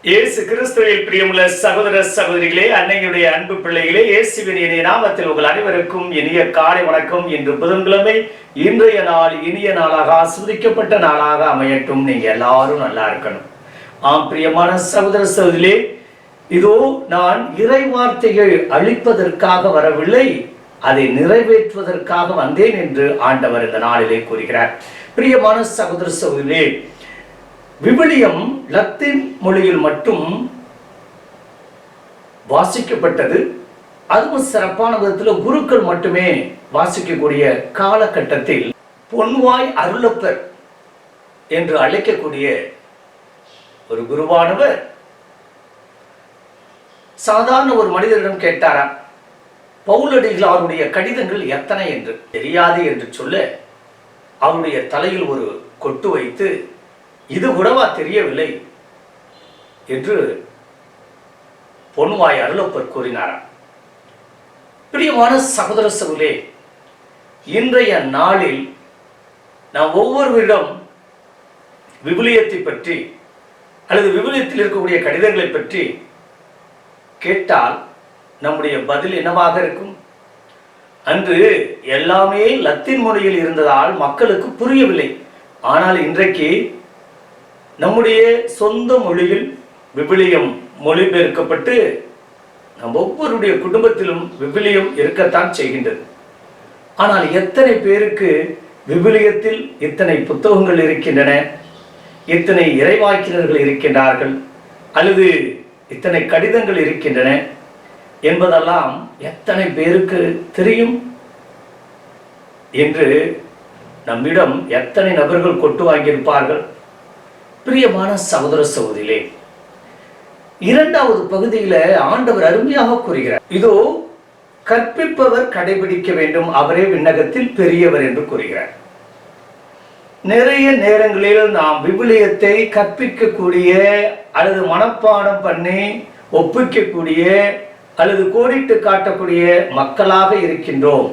இயேசு கிறிஸ்துவில் பிரியமுள்ள சகோதர சகோதரிகளே, அன்னையுடைய அன்பு பிள்ளைகளே, இயேசுவின் இனிய நாமத்தில் உங்கள் அனைவருக்கும் இனிய காலை வணக்கம். இன்று புதன்கிழமை. இன்றைய நாள் இனிய நாளாக ஆஸ்வதிக்கப்பட்ட நாளாக அமையட்டும். நீங்க எல்லாரும் நல்லா இருக்கணும். ஆம் பிரியமான சகோதர சகோதரிகளே, இதோ நான் இறை வார்த்தைகள் அளிப்பதற்காக வரவில்லை, அதை நிறைவேற்றுவதற்காக வந்தேன் என்று ஆண்டவர் இந்த நாளிலே கூறுகிறார். பிரியமான சகோதர சகோதரிகளே, விவிலியம் லத்தீன் மொழியில் மட்டும் வாசிக்கப்பட்டது. அதுவும் சிறப்பான விதத்தில் குருக்கள் மட்டுமே வாசிக்கக்கூடிய காலகட்டத்தில் பொன்வாய் அருளப்பர் என்று அழைக்கக்கூடிய ஒரு குருவானவர் சாதாரண ஒரு மனிதரிடம் கேட்டாராம், பவுலடிகளாருடைய கடிதங்கள் எத்தனை என்று தெரியாது என்று சொல்ல, அவருடைய தலையில் ஒரு கொட்டு வைத்து, இது கூடவா தெரியவில்லை என்று பொன்வாய் அருளப்பர் கூறினாராம். பிரியமான சகோதர சகோதரே, இன்றைய நாளில் நாம் ஒவ்வொருவரிடம் விவிலியத்தை பற்றி அல்லது விவிலியத்தில் இருக்கக்கூடிய கடிதங்களை பற்றி கேட்டால் நம்முடைய பதில் என்னவாக இருக்கும்? அன்று எல்லாமே லத்தீன் மொழியில் இருந்ததால் மக்களுக்கு புரியவில்லை. ஆனால் இன்றைக்கு நம்முடைய சொந்த மொழியில் விவிலியம் மொழிபெயர்க்கப்பட்டு நம் ஒவ்வொருடைய குடும்பத்திலும் விவிலியம் இருக்கத்தான் செய்கின்றது. ஆனால் எத்தனை பேருக்கு விவிலியத்தில் இத்தனை புத்தகங்கள் இருக்கின்றன, இத்தனை இறைவாக்கினர்கள் இருக்கின்றார்கள், அல்லது இத்தனை கடிதங்கள் இருக்கின்றன என்பதெல்லாம் எத்தனை பேருக்கு தெரியும் என்று நம்மிடம் எத்தனை நபர்கள் கொட்டு வாங்கியிருப்பார்கள்? பிரியமான சகோதர சகோதரிகளே, இரண்டாவது பகுதியில ஆண்டவர் அருமையாக கூறுகிறார், இதோ கற்பிப்பவர் கடைபிடிக்க வேண்டும், அவரே விண்ணகத்தில் பெரியவர் என்று கூறுகிறார். நிறைய நேரங்களில் நாம் விவிலியத்தை கற்பிக்கக்கூடிய அல்லது மனப்பாடம் பண்ணி ஒப்பிக்கக்கூடிய அல்லது கோடிட்டு காட்டக்கூடிய மக்களாக இருக்கின்றோம்.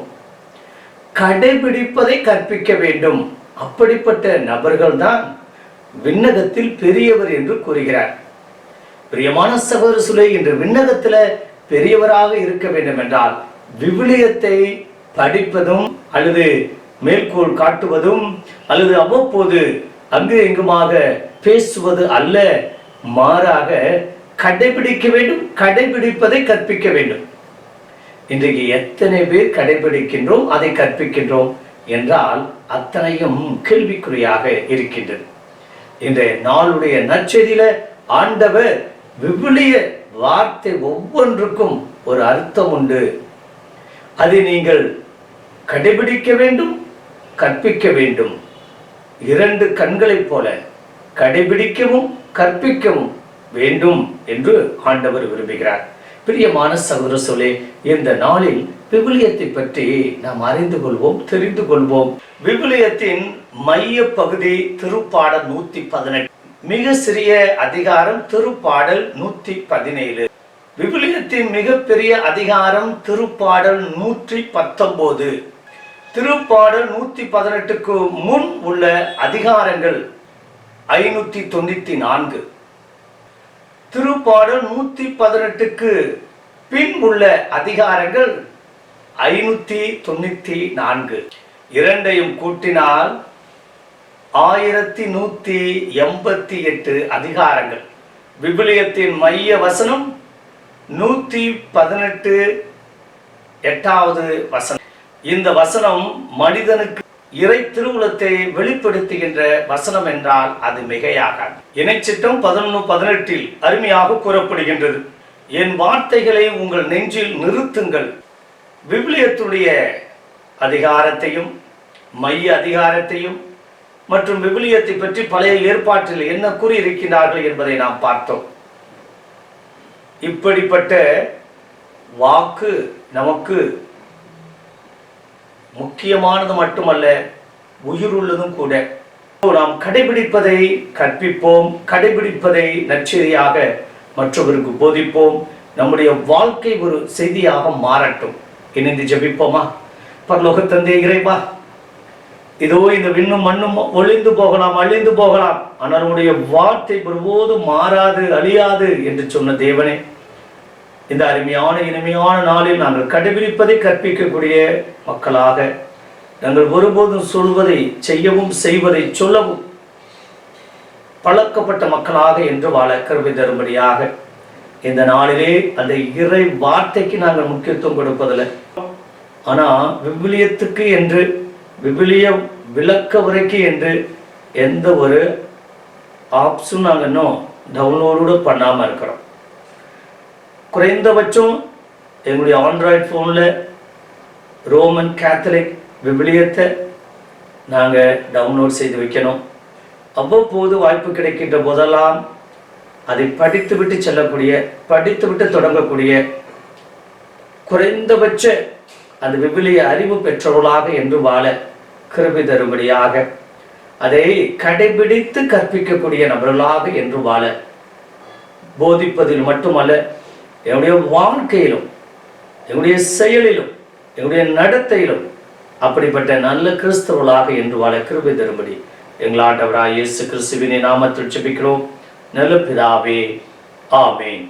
கடைபிடிப்பதை கற்பிக்க வேண்டும், அப்படிப்பட்ட நபர்கள் தான் விண்ணகத்தில் பெரியவர் என்று கூறுகிறார். பிரியமான சகோதர சகோதரிகளே, இன்று விண்ணகத்தில் பெரியவராக இருக்க வேண்டும் என்றால் விவிலியத்தை படிப்பதும் அல்லது மேற்கோள் காட்டுவதும் அல்லது அவ்வப்போது அங்கு எங்குமாக பேசுவது அல்ல, மாறாக கடைபிடிக்க வேண்டும், கடைபிடிப்பதை கற்பிக்க வேண்டும். இன்றைக்கு எத்தனை பேர் கடைபிடிக்கின்றோம், அதை கற்பிக்கின்றோம் என்றால் அத்தனையும் கேள்விக்குறியாக இருக்கின்றது. இந்த நாளுடைய நற்செய்தியில ஆண்டவர் விவிலிய வார்த்தை ஒவ்வொன்றுக்கும் ஒரு அர்த்தம் உண்டு, அதை நீங்கள் கடைபிடிக்க வேண்டும், கற்பிக்க வேண்டும். இரண்டு கண்களைப் போல கடைபிடிக்கவும் கற்பிக்கவும் வேண்டும் என்று ஆண்டவர் விரும்புகிறார். பிரியமான சகோதர சகோதரிகளே, இந்த நாளில் விவிலியத்தை பற்றி நாம் அறிந்து கொள்வோம், தெரிந்து கொள்வோம். விவிலியத்தின் மைய பகுதி திருப்பாடல் 118, மிக சிறிய அதிகாரம் திருப்பாடல் 117. விவிலியத்தின் மிகப்பெரிய அதிகாரம் திருப்பாடல் 119. திருப்பாடல் 118க்கு முன் உள்ள அதிகாரங்கள் 594. திருப்பாடல் 118க்கு பின் உள்ள அதிகாரங்கள் 594. இரண்டையும் கூட்டினால் 1188 அதிகாரங்கள். விவிலியத்தின் மைய வசனம் 118 8வது வசனம். இந்த வசனம் மனிதனுக்கு இறை திருவுளத்தை வெளிப்படுத்துகின்ற வசனம் என்றால் அது மிகையாகாது. இணைச்சிட்டம் 11:18 அருமையாக கூறப்படுகின்றது, என் வார்த்தைகளை உங்கள் நெஞ்சில் நிறுத்துங்கள். விவிலியத்துடைய அதிகாரத்தையும் மைய அதிகாரத்தையும் மற்றும் விவிலியத்தை பற்றி பழைய ஏற்பாட்டில் என்ன கூறியிருக்கிறார்கள் என்பதை நாம் பார்த்தோம். இப்படிப்பட்ட வாக்கு நமக்கு முக்கியமானது மட்டுமல்ல, உயிருள்ளதும் கூட. நாம் கடைபிடிப்பதை கற்பிப்போம், கடைபிடிப்பதை நற்செய்தியாக மற்றவருக்கு போதிப்போம். நம்முடைய வாழ்க்கை ஒரு செய்தியாக மாறட்டும். இணைந்து ஜெபிப்போமா? பரலோக தந்தை இறைவா, இதோ இந்த விண்ணும் மண்ணும் ஒளிந்து போகலாம், அழிந்து போகலாம், ஆனால் உன்னுடைய வார்த்தை ஒருபோதும் மாறாது, அழியாது என்று சொன்ன தேவனே, இந்த அருமையான இனிமையான நாளில் நாங்கள் கடைபிடிப்பதை கற்பிக்கக்கூடிய மக்களாக, நாங்கள் ஒருபோதும் சொல்வதை செய்யவும் செய்வதை சொல்லவும் பழக்கப்பட்ட மக்களாக என்று வாழ கிருபை தரும்படியாக இந்த நாளிலே அந்த இறை வார்த்தைக்கு நாங்கள் முக்கியத்துவம் கொடுப்பதில்லை. ஆனால் விவிலியத்துக்கு என்று, விவிலியம் விளக்க உரைக்கு என்று எந்த ஒரு ஆப்ஸும் நாங்கள் இன்னும் டவுன்லோடு பண்ணாமல் இருக்கிறோம். குறைந்தபட்சம் எங்களுடைய ஆண்ட்ராய்டு ஃபோனில் ரோமன் கேத்தலிக் விவிலியத்தை நாங்கள் டவுன்லோட் செய்து வைக்கணும். அவ்வப்போது வாய்ப்பு கிடைக்கின்ற போதெல்லாம் அதை படித்துவிட்டு செல்லக்கூடிய, படித்துவிட்டு தொடங்கக்கூடிய குறைந்தபட்ச அந்த விவிலிய அறிவு பெற்றவர்களாக என்று வாழ கிருபை தரும்படியாக, அதை கடைபிடித்து கற்பிக்கக்கூடிய நபர்களாக என்று வாழ, போதிப்பதில் மட்டுமல்ல என்னுடைய வாழ்க்கையிலும், என்னுடைய செயலிலும், என்னுடைய நடத்தையிலும் அப்படிப்பட்ட நல்ல கிறிஸ்தவர்களாக என்று வாழ கிருபை தரும்படி எங்கள் ஆண்டவராகிய இயேசு கிறிஸ்துவின் நாமத்தில் ஜெபிக்கிறோம் நல்ல பிதாவே, ஆமென்.